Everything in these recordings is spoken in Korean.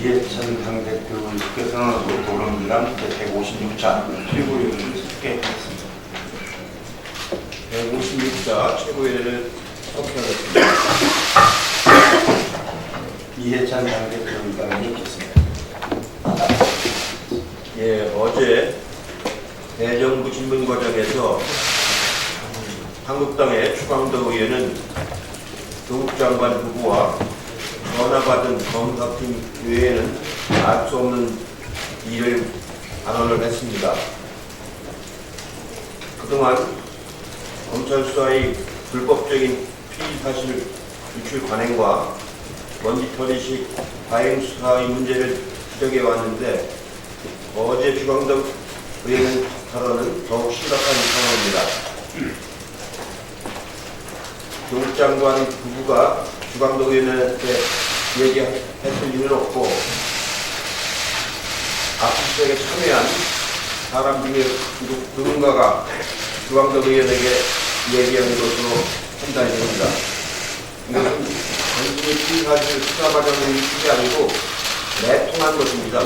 이해찬 당대표께서는 도론기간 156차 최고위원을 속개했습니다. 156자 최고위원을 속개하겠습니다. 이해찬 당대표 의견이 있겠습니다. 예, 어제 대정부 질문 과정에서 한국당의 추광도 의원은 조국 장관 부부와 전화받은 검사팀 외에는 알 수 없는 일을 반언을 했습니다. 그동안 검찰 수사의 불법적인 피의 사실 유출 관행과 먼지털이식 과잉 수사의 문제를 지적해 왔는데 어제 추광도 의원 발언은 더욱 심각한 상황입니다. 조국 장관 부부가 추광도 의원한테 얘기했을 일은 없고 압수수색에 참여한 사람 중에 누군가가 추광도 의원에게 얘기한 것으로 판단이 됩니다. 이것은 단순히 피의사실 수사 과정의 일이 아니고 내통한 것입니다.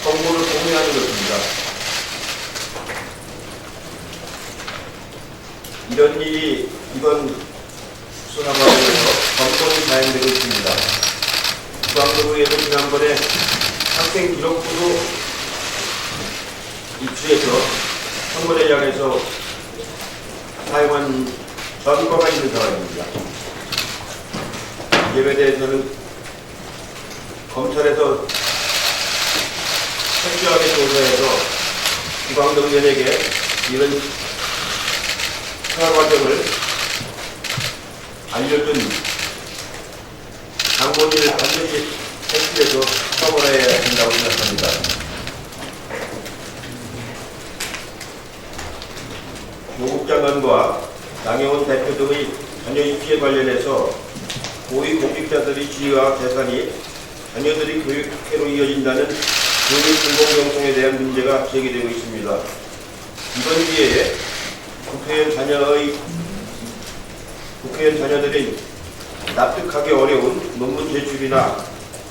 정보를 공유하는 것입니다. 이런 일이 이번 수사 과정에서 번번이 자행되고 있습니다. 중앙정부에서 지난번에 학생 기록부도 입수해서 선거를 향해서 사용한 전과가 있는 상황입니다. 이 점에 대해서는 검찰에서 철저하게 조사해서 주광덕 의원에게 이런 수사 과정을 알려준 장본인을 반드시 택시해서 처벌해야 된다고 생각합니다. 조국 장관과 나경원 대표 등의 자녀 피해 관련해서 고위공직자들의 지위와 재산이 자녀들이 교육회로 이어진다는 교육 불공정성에 대한 문제가 제기되고 있습니다. 이번 기회에 국회의원 자녀들이 납득하기 어려운 논문 제출이나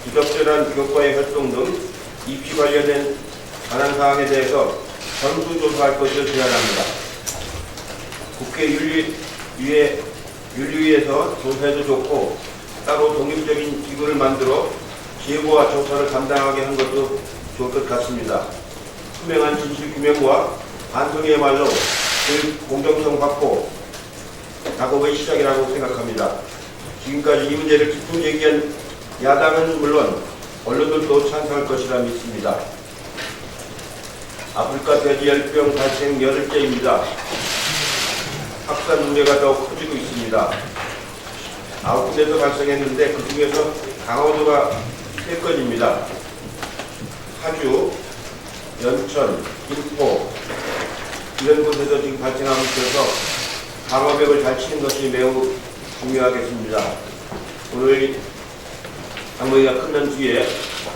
부적절한 교과의 활동 등 입시 관련된 관한 사항에 대해서 전수조사할 것을 제안합니다. 국회 윤리위에서 조사해도 좋고 따로 독립적인 기구를 만들어 제보와 조사를 담당하게 한 것도 좋을 것 같습니다. 투명한 진실 규명과 반성이야말로 교육 공정성 확보 작업의 시작이라고 생각합니다. 지금까지 이 문제를 집중 제기한 야당은 물론 언론들도 찬성할 것이라 믿습니다. 아프리카 돼지열병 발생 열흘째입니다. 확산 우려가 더 커지고 있습니다. 9군데서 발생했는데 그 중에서 강원도가 3건입니다. 파주, 연천, 김포 이런 곳에서 지금 발생하고 있어서 방어벽을 잘 치는 것이 매우 중요하겠습니다. 오늘 당무회가 끝난 뒤에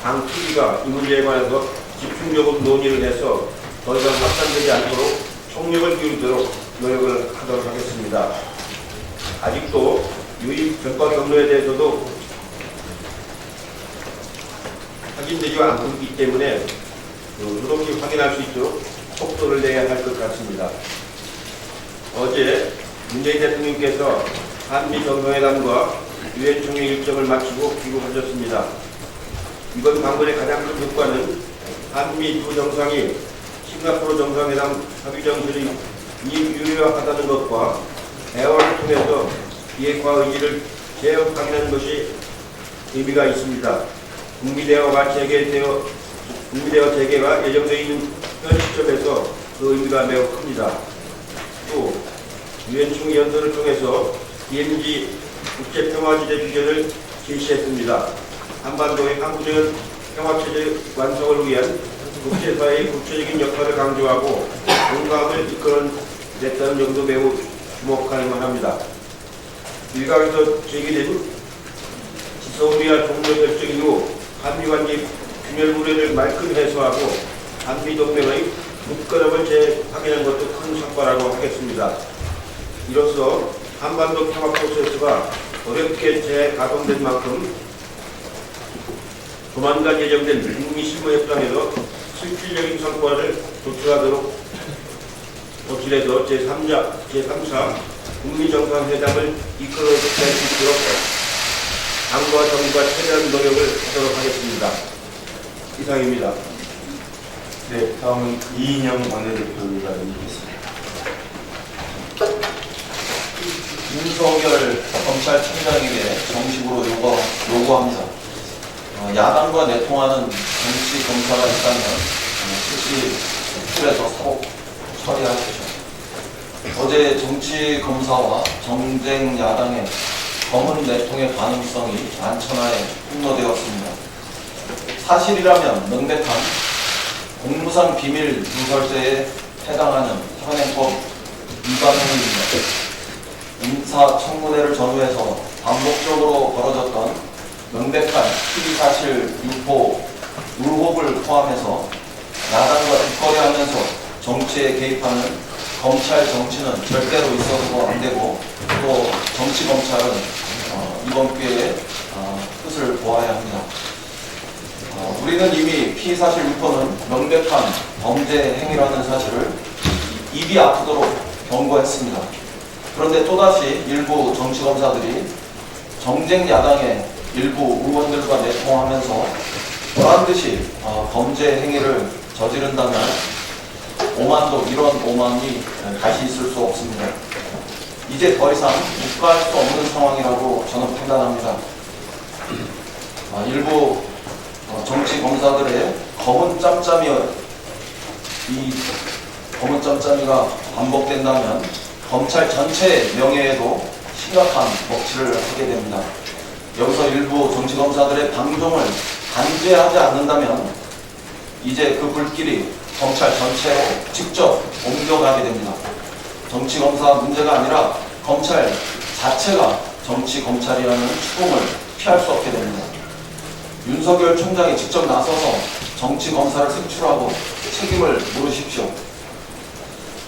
당 TV가 이 문제에 관해서 집중적으로 논의를 해서 더 이상 확산되지 않도록 총력을 기울이도록 노력을 하도록 하겠습니다. 아직도 유입 전과 경로에 대해서도 확인되지 않고 있기 때문에 누렇게 확인할 수 있도록 속도를 내야 할 것 같습니다. 어제 문재인 대통령께서 한미 정상회담과 유엔 총회 일정을 마치고 귀국하셨습니다. 이번 방문의 가장 큰 효과는 한미 두 정상이 싱가포르 정상회담 합의 정신을 유효하다는 것과 대화를 통해서 비핵화 의지를 재확인하는 것이 의미가 있습니다. 북미대화가 재개가 예정되어 있는 현 시점에서 그 의미가 매우 큽니다. 또 유엔 총회 연설을 통해서 DMZ 국제평화지대 비전을 제시했습니다. 한반도의 항구적 평화체제 완성을 위한 국제사회의 구체적인 역할을 강조하고 공감을 이끌어냈다는 점도 매우 주목할 만합니다. 일각에서 제기된 지소미아 종료 결정 이후 한미관계 균열 우려를 말끔 해소하고 한미동맹의 굳건함을 재확인한 것도 큰 성과라고 하겠습니다. 이로써 한반도 평화 프로세스가 어렵게 재가동된 만큼 조만간 예정된 북미 실무협상에서 실질적인 성과를 도출하도록 도출해서 제3차 북미 정상회담을 이끌어낼 수 있도록 당과 정부가 최대한 노력을 하도록 하겠습니다. 이상입니다. 네, 다음은 이인영 원내대표가 있겠습니다. 윤석열 검찰총장에게 정식으로 요구합니다. 야당과 내통하는 정치 검사가 있다면 즉시 속출해서 사고 처리하십시오. 어제 정치 검사와 정쟁 야당의 검은 내통의 가능성이 만천하에 폭로되었습니다. 사실이라면 명백한 공무상 비밀 누설죄에 해당하는 현행법 위반 행위입니다. 인사청문회를 전후해서 반복적으로 벌어졌던 명백한 피의사실 유포, 의혹을 포함해서 야당과 뒷거래하면서 정치에 개입하는 검찰 정치는 절대로 있어서도 안 되고 또 정치 검찰은 이번 기회에 뜻을 보아야 합니다. 우리는 이미 피의사실 유포는 명백한 범죄 행위라는 사실을 입이 아프도록 경고했습니다. 그런데 또다시 일부 정치검사들이 정쟁 야당의 일부 의원들과 내통하면서 보란듯이 범죄 행위를 저지른다면 오만도 이런 오만이 다시 있을 수 없습니다. 이제 더 이상 묵과할 수 없는 상황이라고 저는 판단합니다. 일부 정치 검사들의 검은 짬짬이가 반복된다면 검찰 전체의 명예에도 심각한 먹칠을 하게 됩니다. 여기서 일부 정치 검사들의 방종을 단죄하지 않는다면 이제 그 불길이 검찰 전체로 직접 옮겨가게 됩니다. 정치 검사 문제가 아니라 검찰 자체가 정치 검찰이라는 추궁을 피할 수 없게 됩니다. 윤석열 총장이 직접 나서서 정치 검사를 색출하고 책임을 물으십시오.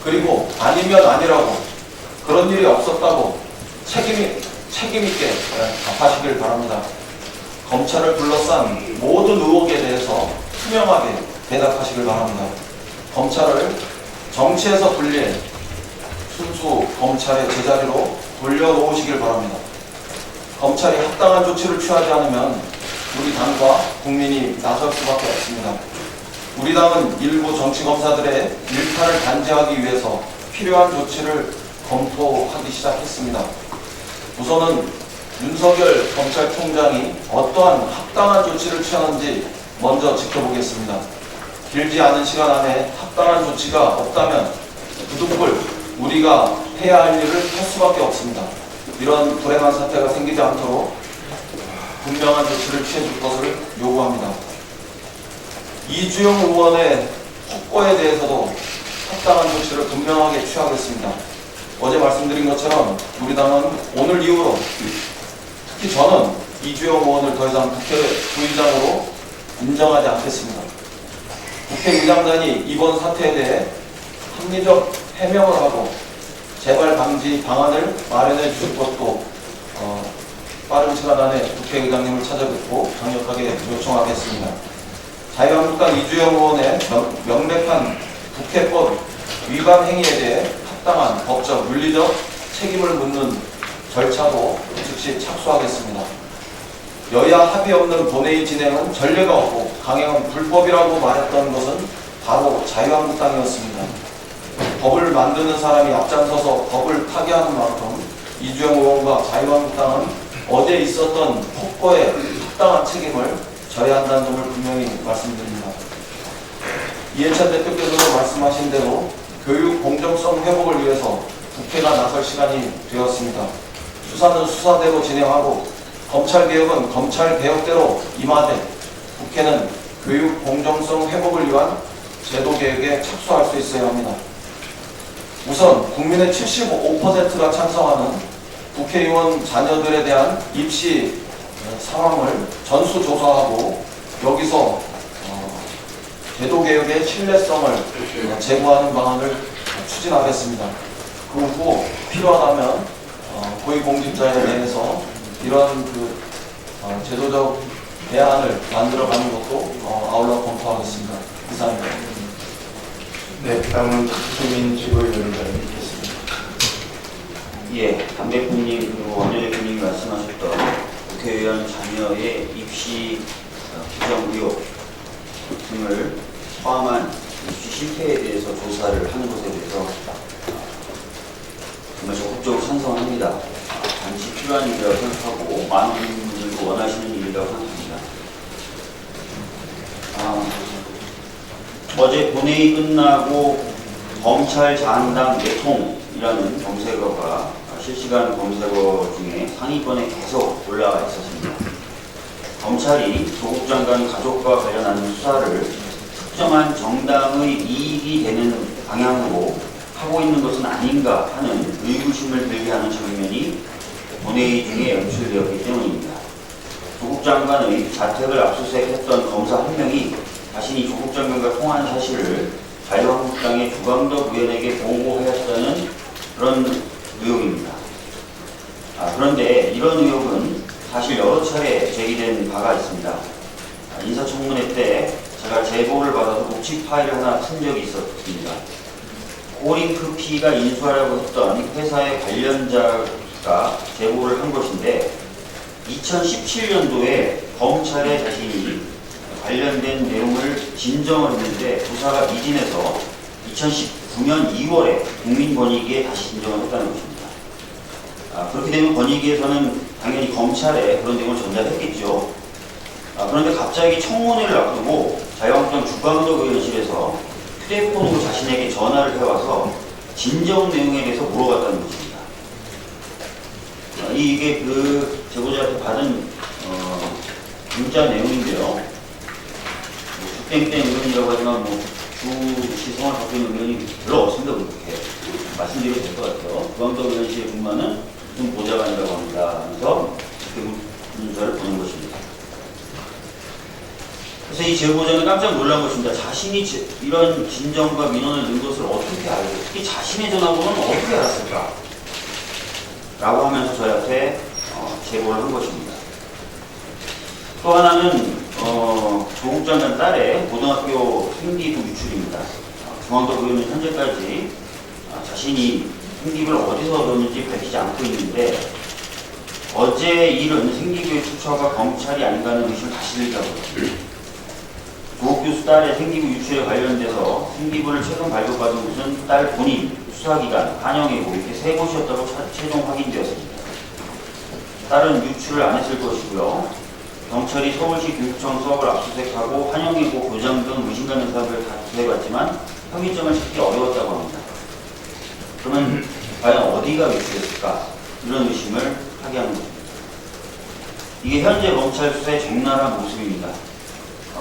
그리고 아니면 아니라고 그런 일이 없었다고 책임 있게 답하시길 바랍니다. 검찰을 둘러싼 모든 의혹에 대해서 투명하게 대답하시길 바랍니다. 검찰을 정치에서 분리해 순수 검찰의 제자리로 돌려놓으시길 바랍니다. 검찰이 합당한 조치를 취하지 않으면 우리 당과 국민이 나설 수밖에 없습니다. 우리 당은 일부 정치검사들의 일탈을 단죄하기 위해서 필요한 조치를 검토하기 시작했습니다. 우선은 윤석열 검찰총장이 어떠한 합당한 조치를 취하는지 먼저 지켜보겠습니다. 길지 않은 시간 안에 합당한 조치가 없다면 부득불 우리가 해야 할 일을 할 수밖에 없습니다. 이런 불행한 사태가 생기지 않도록 분명한 조치를 취해줄 것을 요구합니다. 이주영 의원의 폭거에 대해서도 합당한 조치를 분명하게 취하겠습니다. 어제 말씀드린 것처럼 우리 당은 오늘 이후로 특히 저는 이주영 의원을 더 이상 국회의장으로 인정하지 않겠습니다. 국회의장단이 이번 사태에 대해 합리적 해명을 하고 재발 방지 방안을 마련해 주실 것도 빠른 시간 안에 국회의장님을 찾아뵙고 강력하게 요청하겠습니다. 자유한국당 이주영 의원의 명백한 국회법 위반 행위에 대해 합당한 법적, 윤리적 책임을 묻는 절차도 즉시 착수하겠습니다. 여야 합의 없는 본회의 진행은 전례가 없고 강행은 불법이라고 말했던 것은 바로 자유한국당이었습니다. 법을 만드는 사람이 앞장서서 법을 타개하는 만큼 이주영 의원과 자유한국당은 어제 있었던 폭거에 합당한 책임을 져야 한다는 점을 분명히 말씀드립니다. 이해찬 대표께서도 말씀하신 대로 교육 공정성 회복을 위해서 국회가 나설 시간이 되었습니다. 수사는 수사대로 진행하고 검찰개혁은 검찰개혁대로 임하되 국회는 교육 공정성 회복을 위한 제도개혁에 착수할 수 있어야 합니다. 우선 국민의 75%가 찬성하는 국회의원 자녀들에 대한 입시 상황을 전수조사하고 여기서 제도개혁의 신뢰성을 제고하는 방안을 추진하겠습니다. 그 후 필요하다면 고위공직자에 대해서 이런 제도적 대안을 만들어가는 것도 아울러 검토하겠습니다. 이상입니다. 네, 다음은 박주민 최고위원장님 있겠습니다. 예, 강 대표님 그리고 원효 대표님이 말씀하셨던 국회의원 자녀의 입시 규정 의혹 등을 포함한 입시 실태에 대해서 조사를 하는 것에 대해서 정말 적극적으로 찬성합니다. 반드시 필요한 일이라고 생각하고 많은 분들도 원하시는 일이라고 생각합니다. 어제 본회의 끝나고 검찰 장당 내통이라는 검색어가 실시간 검색어 중에 상위권에 계속 올라와 있었습니다. 검찰이 조국 장관 가족과 관련한 수사를 특정한 정당의 이익이 되는 방향으로 하고 있는 것은 아닌가 하는 의구심을 들게 하는 장면이 본회의 중에 연출되었기 때문입니다. 조국 장관의 자택을 압수수색했던 검사 한 명이 자신이 조국 장관과 통화한 사실을 자유한국당의 주광덕 의원에게 보고하였다는 그런 의혹입니다. 그런데 이런 의혹은 사실 여러 차례 제기된 바가 있습니다. 인사청문회 때 제가 제보를 받아서 녹취 파일을 하나 쓴 적이 있었습니다. 고링크피가 인수하려고 했던 회사의 관련자가 제보를 한 것인데 2017년도에 검찰에 자신이 관련된 내용을 진정을 했는데 조사가 미진해서 2019년 2월에 국민권익위에 다시 진정을 했다는 것입니다. 그렇게 되면 권익위에서는 당연히 검찰에 그런 내용을 전달했겠죠. 그런데 갑자기 청문회를 앞두고 자유한국당 주광덕 의원실에서 휴대폰으로 자신에게 전화를 해와서 진정 내용에 대해서 물어봤다는 것입니다. 이게 그 제보자한테 받은 문자 내용인데요. 땡땡 의원이라고 하지만 주시성을 갖고 있는 의원이 별로 없습니다. 그렇게 말씀드려도 될 것 같아요. 주광덕 의원실에 근무하는 무슨 보좌관이라고 합니다. 하면서 이렇게 문자를 보는 것입니다. 그래서 이 제보자는 깜짝 놀란 것입니다. 자신이 이런 진정과 민원을 넣은 것을 어떻게 알고, 특히 자신의 전화번호는 어떻게 알았을까? 라고 하면서 저희한테 제보를 한 것입니다. 또 하나는 조국 장관 딸의 고등학교 생기부 유출입니다. 주광덕 의원은 현재까지 자신이 생기부를 어디서 얻었는지 밝히지 않고 있는데 어제 일은 생기부의 출처가 검찰이 아닌가 하는 의심을 다시 들게 하거든요. 조국 교수 딸의 생기부 유출에 관련돼서 생기부를 최근 발급받은 곳은 딸 본인, 수사기관, 한영이고 이렇게 세 곳이었다고 최종 확인되었습니다. 딸은 유출을 안 했을 것이고요. 경찰이 서울시 교육청 수업을 압수수색하고 한영이고 교장 등 의심가는 사람을 다 조사해봤지만 혐의점을 찾기 어려웠다고 합니다. 그러면 과연 어디가 유출했을까? 이런 의심을 하게 하는 것입니다. 이게 현재 검찰 수사의 적나라한 모습입니다.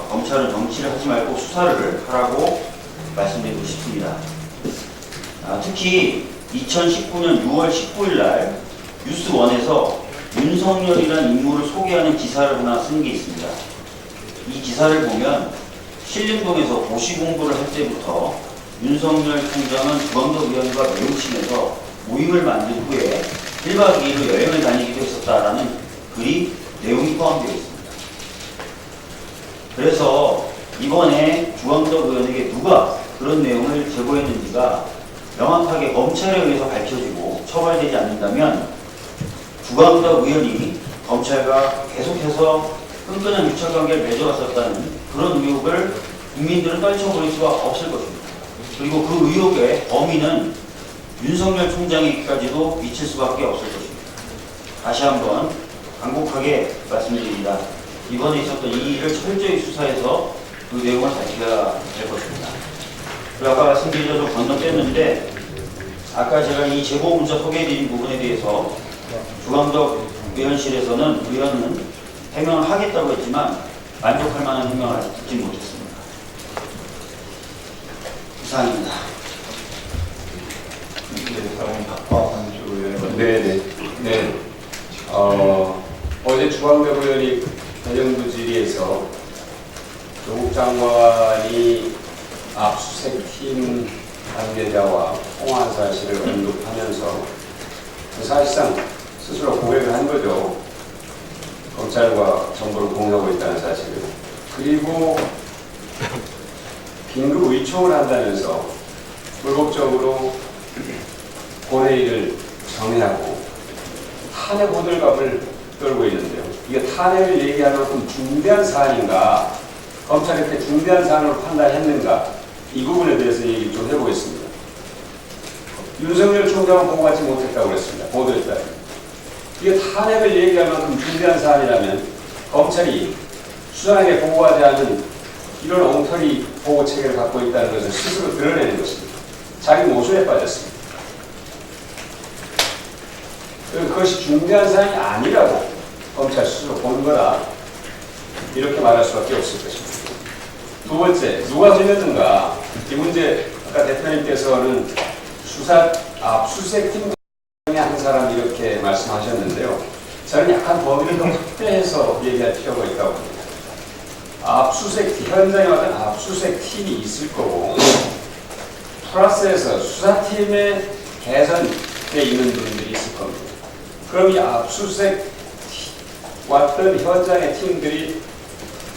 검찰은 정치를 하지 말고 수사를 하라고 말씀드리고 싶습니다. 특히 2019년 6월 19일 날 뉴스원에서 윤석열이라는 인물을 소개하는 기사를 하나 쓴 게 있습니다. 이 기사를 보면 신림동에서 고시 공부를 할 때부터 윤석열 총장은 주광덕 의원과 매우 친해서 모임을 만든 후에 1박 2일로 여행을 다니기도 했었다라는 글이 내용이 포함되어 있습니다. 그래서 이번에 주광덕 의원에게 누가 그런 내용을 제보했는지가 명확하게 검찰에 의해서 밝혀지고 처벌되지 않는다면 주광덕 의원이 검찰과 계속해서 끈끈한 유착관계를 맺어왔었다는 그런 의혹을 국민들은 떨쳐버릴 수가 없을 것입니다. 그리고 그 의혹의 범인은 윤석열 총장에게까지도 미칠 수밖에 없을 것입니다. 다시 한번 간곡하게 말씀드립니다. 이번에 있었던 이 일을 철저히 수사해서 그 내용을 밝혀야 될 것입니다. 그리고 아까 말씀드린 대로 건너뛰었는데 아까 제가 이 제보 문자 소개해드린 부분에 대해서 주광덕 의원실에서는 의원은 해명을 하겠다고 했지만 만족할 만한 해명을 아직 듣지 못했습니다. 이상입니다. 나옵니까? 박완주 의원. 네네. 네. 어제 주광덕 의원이 대정부 질의에서 조국 장관이 압수수색팀 관계자와 통화한 사실을 언급하면서 사실상 스스로 고백을 한 거죠. 검찰과 정보를 공유하고 있다는 사실을. 그리고 긴급 의총을 한다면서 불법적으로 본회의를 정회하고 탄핵 호들갑을 떨고 있는데요. 이게 탄핵을 얘기할 만큼 중대한 사안인가, 검찰이 이렇게 중대한 사안으로 판단했는가, 이 부분에 대해서 얘기 좀 해보겠습니다. 윤석열 총장은 보고하지 못했다고 그랬습니다. 보도에 따르면. 이게 탄핵을 얘기할 만큼 중대한 사안이라면 검찰이 수상에게 보고하지 않은 이런 엉터리 보고 체계를 갖고 있다는 것을 스스로 드러내는 것입니다. 자기 모순에 빠졌습니다. 그것이 중대한 사안이 아니라고 검찰 스스로 본 거다. 이렇게 말할 수밖에 없을 것입니다. 두 번째, 누가 걸렸는가? 이 문제, 아까 대표님께서는 수사 압수수색팀 중에 한 사람 이렇게 말씀하셨는데요. 저는 약간 범위를 더 확대해서 얘기할 필요가 있다고 봅니다. 압수수색, 현장에 어떤 압수수색팀이 있을 거고, 플러스에서 수사팀의 개선에 있는 분들이 있을 겁니다. 그럼 이 압수수색 왔던 현장의 팀들이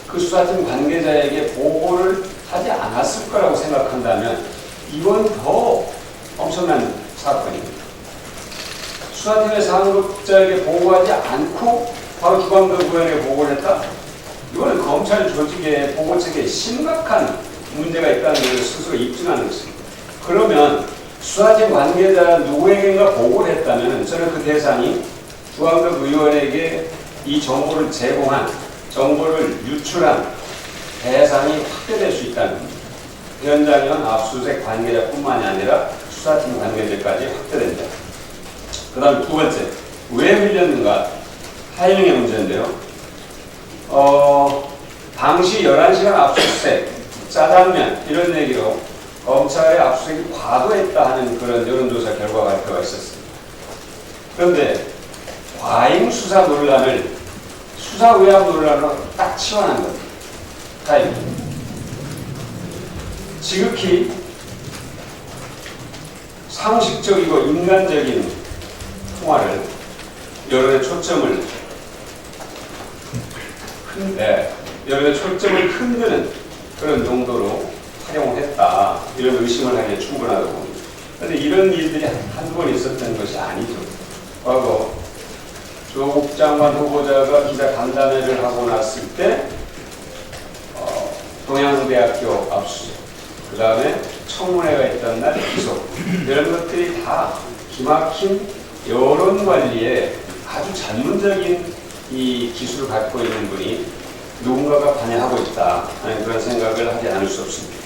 그 수사팀 관계자에게 보고를 하지 않았을 거라고 생각한다면 이건 더 엄청난 사건입니다. 수사팀의 상급자에게 보고하지 않고 바로 주광덕 의원에게 보고를 했다? 이거는 검찰 조직의 보고 체계에 심각한 문제가 있다는 것을 스스로 입증하는 것입니다. 그러면 수사팀 관계자 누구에게인가 보고를 했다면 저는 그 대상이 주광덕 의원에게 이 정보를 제공한, 정보를 유출한 대상이 확대될 수 있다는 겁니다. 현장에는 압수수색 관계자뿐만이 아니라 수사팀 관계자까지 확대된다. 그 다음 두 번째, 왜 밀렸는가? 타이밍의 문제인데요. 당시 11시간 압수수색, 짜장면 이런 얘기로 검찰의 압수수색이 과도했다 하는 그런 여론조사 결과 발표가 있었습니다. 그런데 과잉 수사 논란을 수사 의학 논란으로 딱 치환한 겁니다. 타이밍. 지극히 상식적이고 인간적인 통화를 여론의 초점을 흔드는 그런 용도로 활용을 했다. 이런 의심을 하기에 충분하다고 봅니다. 그런데 이런 일들이 한두 번 있었던 것이 아니죠. 과거 조국 장관 후보자가 기자 간담회를 하고 났을 때 동양대학교 압수수색, 그 다음에 청문회가 있던 날 기소, 이런 것들이 다 기막힌 여론 관리에 아주 전문적인 이 기술을 갖고 있는 분이 누군가가 관여하고 있다 하는 그런 생각을 하지 않을 수 없습니다.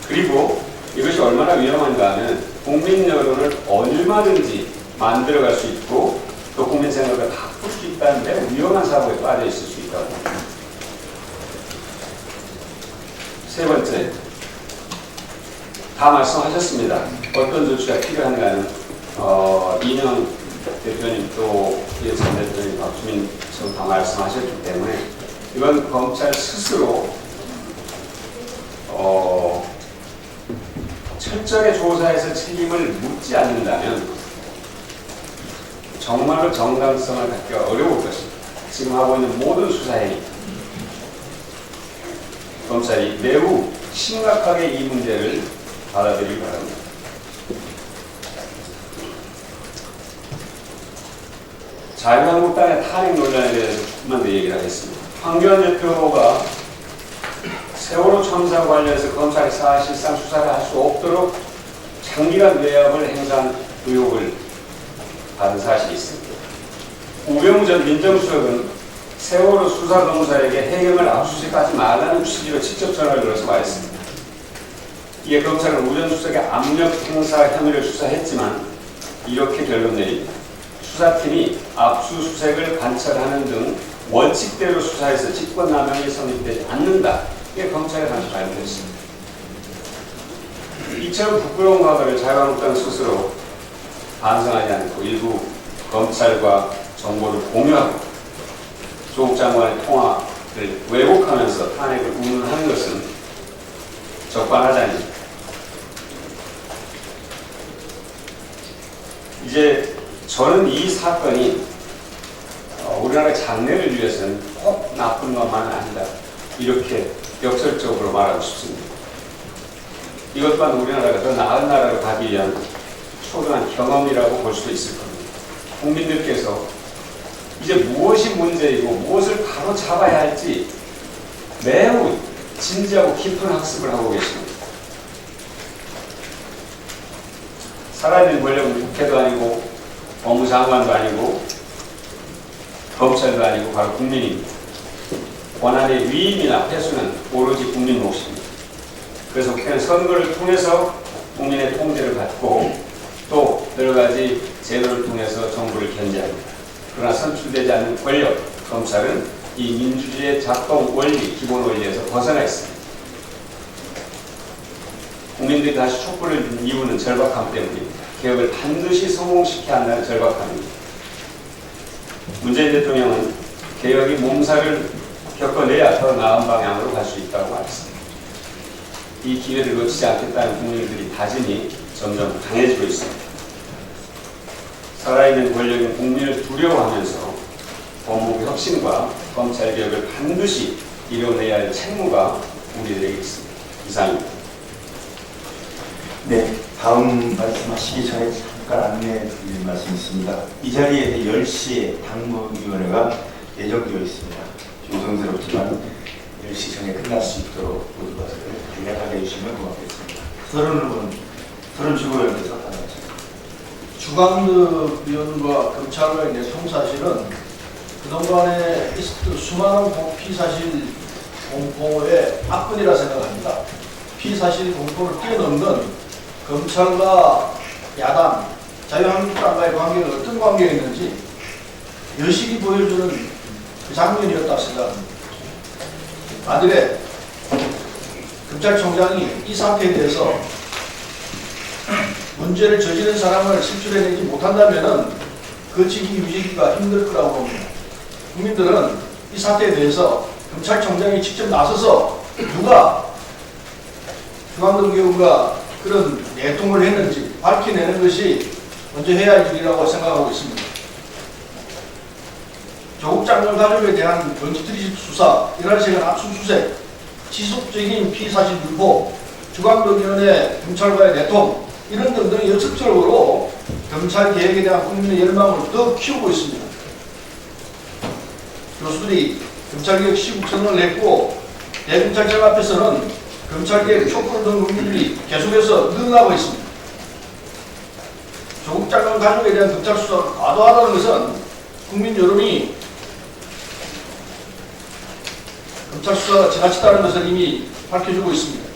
그리고 이것이 얼마나 위험한가 하면 국민 여론을 얼마든지 만들어갈 수 있고 또 국민 생각을 바꿀 수 있다는 데 위험한 사고에 빠져 있을 수 있다고 합니다. 세 번째, 다 말씀하셨습니다. 어떤 조치가 필요한가는 이인영 대표님 또 이해찬 대표님, 박주민 전 다 말씀하셨기 때문에 이건 검찰 스스로 철저하게 조사해서 책임을 묻지 않는다면 정말로 정당성을 갖기가 어려울 것입니다. 지금 하고 있는 모든 수사행위, 검찰이 매우 심각하게 이 문제를 받아들이기 바랍니다. 자유한국당의 탄핵 논란에 대해서 조금만 더 얘기를 하겠습니다. 황교안 대표가 세월호 참사 관련해서 검찰이 사실상 수사를 할 수 없도록 장기간 외압을 행사한 의혹을 받은 사실이 있습니다. 우병우 전 민정수석은 세월호 수사검사에게 해경을 압수수색하지 말라는 취지로 직접 전화를 걸어서 말했습니다. 이에 검찰은 우 전 수석의 압력 행사 혐의를 수사했지만 이렇게 결론 내립니다. 수사팀이 압수수색을 관찰하는 등 원칙대로 수사해서 직권남용이 성립되지 않는다. 이게 검찰의 당시 발표했습니다. 이처럼 부끄러운 과거를 자유한국당 스스로 반성하지 않고 일부 검찰과 정보를 공유하고 조국 장관의 통화를 왜곡하면서 탄핵을 운운하는 것은 적반하지 아닙니다. 이제 저는 이 사건이 우리나라의 장래를 위해서는 꼭 나쁜 것만은 아니다. 이렇게 역설적으로 말하고 싶습니다. 이것 또한 우리나라가 더 나은 나라로 가기 위한 초등한 경험이라고 볼 수도 있을 겁니다. 국민들께서 이제 무엇이 문제이고 무엇을 바로 잡아야 할지 매우 진지하고 깊은 학습을 하고 계십니다. 살아있는 권력은 국회도 아니고 법무장관도 아니고 검찰도 아니고 바로 국민입니다. 권한의 위임이나 회수는 오로지 국민 몫입니다. 그래서 국회는 선거를 통해서 국민의 통제를 받고 또 여러 가지 제도를 통해서 정부를 견제합니다. 그러나 선출되지 않는 권력, 검찰은 이 민주주의의 작동 원리, 기본 원리에서 벗어나 있습니다. 국민들이 다시 촛불을 든 이유는 절박함 때문입니다. 개혁을 반드시 성공시켜야 한다는 절박함입니다. 문재인 대통령은 개혁이 몸살을 겪어내야 더 나은 방향으로 갈 수 있다고 말했습니다. 이 기회를 놓치지 않겠다는 국민들의 다짐이 점점 강해지고 있습니다. 살아있는 권력인 국민을 두려워하면서 법무부 혁신과 검찰 개혁을 반드시 이뤄내야 할 책무가 우리들에게 있습니다. 이상입니다. 네, 다음 말씀하시기 전에 잠깐 안내해 드릴 말씀이 있습니다. 이 자리에 10시에 당무위원회가 예정되어 있습니다. 조성스럽지만 10시 전에 끝날 수 있도록 모두 것을 간략하게 해주시면 고맙겠습니다. 서른주고위원께서 답하십니다. 주광덕 위원과 검찰과의 내통 사실은 그동안에 있었던 수많은 피사실 공포의 악근이라 생각합니다. 피사실 공포를 뛰어넘는 검찰과 야당, 자유한국당과의 관계가 어떤 관계였는지 여실히 보여주는 그 장면이었다고 생각합니다. 만일에 검찰총장이 이 사태에 대해서 문제를 저지른 사람을 실출해내지 못한다면 그 직위 유지기가 힘들 거라고 봅니다. 국민들은 이 사태에 대해서 검찰총장이 직접 나서서 누가 주광덕 의원과 그런 내통을 했는지 밝혀내는 것이 먼저 해야 할 일이라고 생각하고 있습니다. 조국 장관 가족에 대한 먼지트리 수사, 11시간 압수수색, 지속적인 피사실 유포, 주광덕 의원의 검찰과의 내통, 이런 등등의 역습적으로 검찰 개혁에 대한 국민의 열망을 더 키우고 있습니다. 교수들이 검찰개혁 시국선언을 냈고 대검찰청 앞에서는 검찰개혁 촛불을 든 국민들이 계속해서 늘어나고 있습니다. 조국 장관 가족에 대한 검찰 수사가 과도하다는 것은 국민 여론이 검찰 수사가 지나치다는 것을 이미 밝혀주고 있습니다.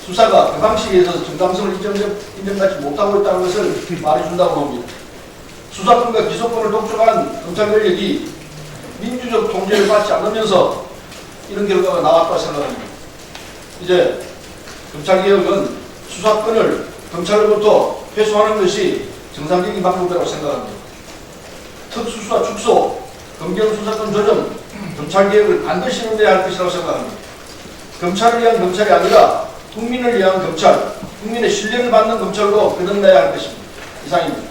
수사가 그 방식에 있어서 정당성을 인정받지 못하고 있다는 것을 말해준다고 봅니다. 수사권과 기소권을 독점한 검찰 권력이 민주적 통제를 받지 않으면서 이런 결과가 나왔다고 생각합니다. 이제 검찰개혁은 수사권을 검찰로부터 회수하는 것이 정상적인 방법이라고 생각합니다. 특수수사 축소, 검경수사권 조정, 검찰개혁을 반드시 이뤄내야 할 것이라고 생각합니다. 검찰을 위한 검찰이 아니라 국민을 위한 검찰, 국민의 신뢰를 받는 검찰로 거듭나야 할 것입니다. 이상입니다.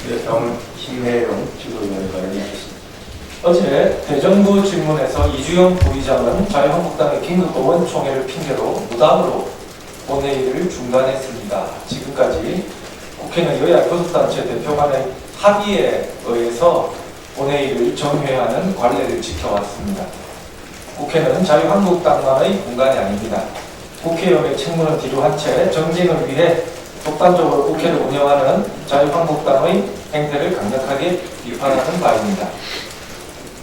네, 다음은 김혜영 주도위원회 발언이겠습니다. 어제 대정부 질문에서 이주영 부의장은 자유한국당의 김의원 총회를 핑계로 무단으로 본회의를 중단했습니다. 지금까지 국회는 여야 교섭단체 대표 간의 합의에 의해서 본회의를 정회하는 관례를 지켜왔습니다. 국회는 자유한국당만의 공간이 아닙니다. 국회의원의 책무는 뒤로 한 채 정쟁을 위해 독단적으로 국회를 운영하는 자유한국당의 행태를 강력하게 비판하는 바입니다.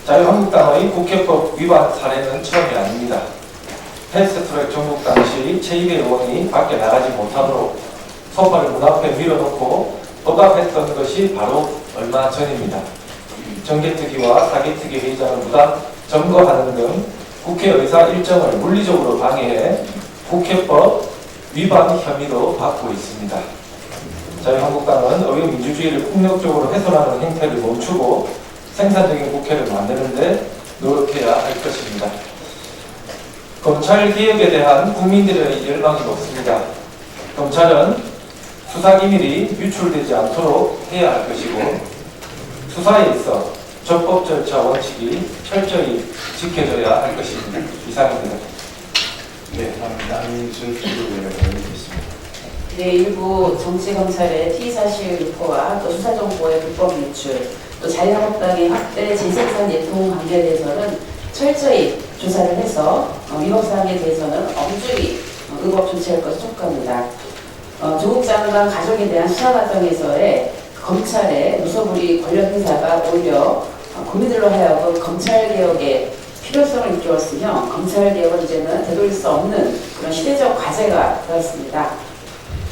자유한국당의 국회법 위반 사례는 처음이 아닙니다. 패스트트랙 정국 당시 최입의 의원이 밖에 나가지 못하도록 소파를 문 앞에 밀어놓고 억압했던 것이 바로 얼마 전입니다. 정개특위와 사개특위 회의장을 무단 점거하는 등 국회 의사 일정을 물리적으로 방해해 국회법 위반 혐의도 받고 있습니다. 자유한국당은 의회민주주의를 폭력적으로 훼손하는 행태를 멈추고 생산적인 국회를 만드는 데 노력해야 할 것입니다. 검찰개혁에 대한 국민들의 열망이 높습니다. 검찰은 수사기밀이 유출되지 않도록 해야 할 것이고 수사에 있어 적법 절차 원칙이 철저히 지켜져야 할 것입니다. 이상입니다. 네, 다음은 안민순 기부위원회가 있습니다. 네, 일부 정치검찰의 피의사실 유포와 또 수사정보의 불법 유출, 또 자유한국당의 확대 재생산 예통 관계에 대해서는 철저히 조사를 해서 위법사항에 대해서는 엄중히 의법 조치할 것을 촉구합니다. 조국 장관 가족에 대한 수사 과정에서의 검찰의 무소불위 권력 행사가 오히려 국민들로 하여금 검찰개혁의 필요성을 일깨웠으며 검찰개혁은 이제는 되돌릴 수 없는 그런 시대적 과제가 되었습니다.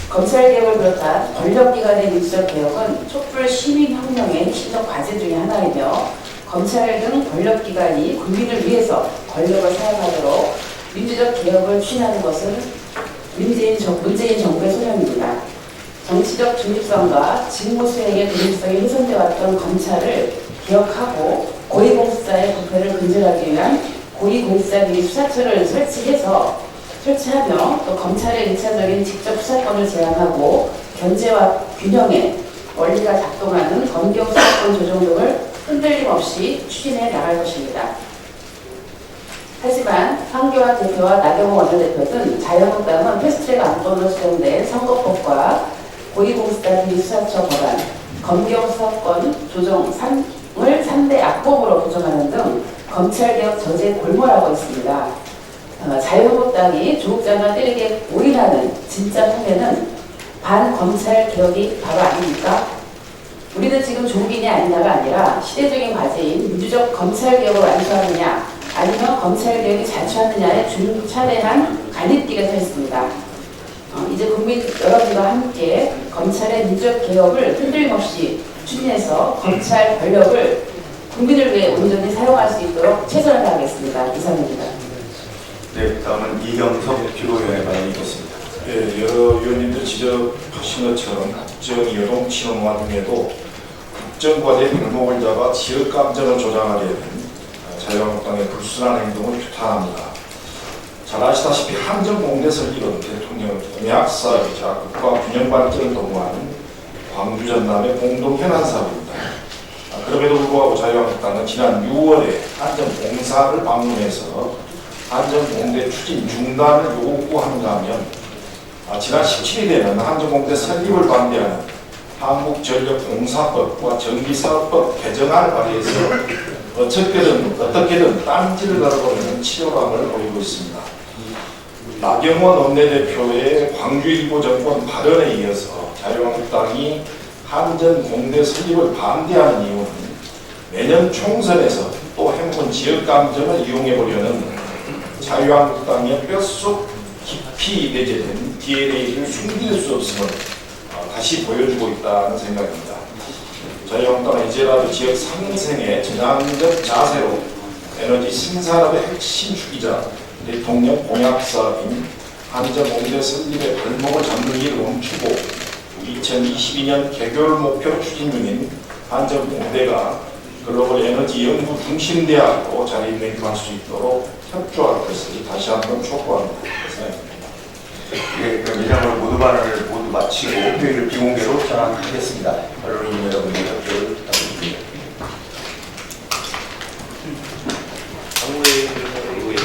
검찰개혁을 비롯한 권력기관의 민주적 개혁은 촛불 시민혁명의 핵심적 과제 중의 하나이며 검찰 등 권력기관이 국민을 위해서 권력을 사용하도록 민주적 개혁을 추진하는 것은 문재인 정부의 소명입니다. 정치적 중립성과 직무수행의 독립성이 훼손되어 왔던 검찰을 개혁하고 고위공직자의 부패를 근절하기 위한 고위공직자 및 수사처를 설치하며 또 검찰의 1차적인 직접 수사권을 제한하고 견제와 균형의 원리가 작동하는 검경 수사권 조정 등을 흔들림 없이 추진해 나갈 것입니다. 하지만 황교안 대표와 나경원 원내대표 등 자유한국당은 패스트트랙 안건으로 수정된 선거법과 고위공직자 및 수사처 법안, 검경 수사권 조정 3을 3대 악법으로 조정하는 등 검찰개혁 저지에 골몰하고 있습니다. 자유한국당이 조국 장관 때리게 올인하는 진짜 속내는 반검찰개혁이 바로 아닙니까? 우리는 지금 조국인이 아니냐가 아니라 시대적인 과제인 민주적 검찰개혁을 완수하느냐 아니면 검찰개혁이 자초하느냐의 중차대한 갈림길에 서 있습니다. 이제 국민 여러분과 함께 검찰의 민주적 개혁을 흔들림 없이 추진해서 검찰 권력을 국민을 위해 온전히 사용할 수 있도록 최선을 다하겠습니다. 이상입니다. 네, 다음은 이경석 기부위원회가 있겠습니다. 예, 여러 위원님들 지적하신 것처럼 국정 여동 친원화 등에도 국정과제 발목을 잡아 지역 감정을 조장하게 된 자유한국당의 불순한 행동을 규탄합니다. 잘 아시다시피 한정공대 설립은 대통령 공약사이자 국가 균형 발전을 도모하는 광주 전남의 공동 현안 사업입니다. 그럼에도 불구하고 자유한국당은 지난 6월에 한정공사를 방문해서 한정공대 추진 중단을 요구하는가 하면 지난 17일에는 한정공대 설립을 반대하는 한국전력공사법과 전기사업법 개정안을 발의해서 어떻게든 딴지를 걸어보려는 치료감을 보이고 있습니다. 나경원 원내대표의 광주 일부 정권 발언에 이어서 자유한국당이 한전공대 설립을 반대하는 이유는 내년 총선에서 또 행군 지역 감정을 이용해보려는 자유한국당의 뼛속 깊이 내재된 DNA를 숨길 수 없음을 다시 보여주고 있다는 생각입니다. 자유한국당은 이제라도 지역 상생의 전향적 자세로 에너지 신산업의 핵심 축이자 대통령 공약사업인 한전공대 설립의 발목을 잡는 일을 멈추고 2022년 개교를 목표로 추진 중인 한전공대가 글로벌 에너지 연구 중심대학으로 자리매김할 수 있도록 협조할 것을 다시 한번 촉구합니다. 네, 그럼 이상으로 모두 발언을 마치고 회의를 비공개로 전환하겠습니다. 언론인 여러분의 협조를 부탁드립니다. 정부의 의회,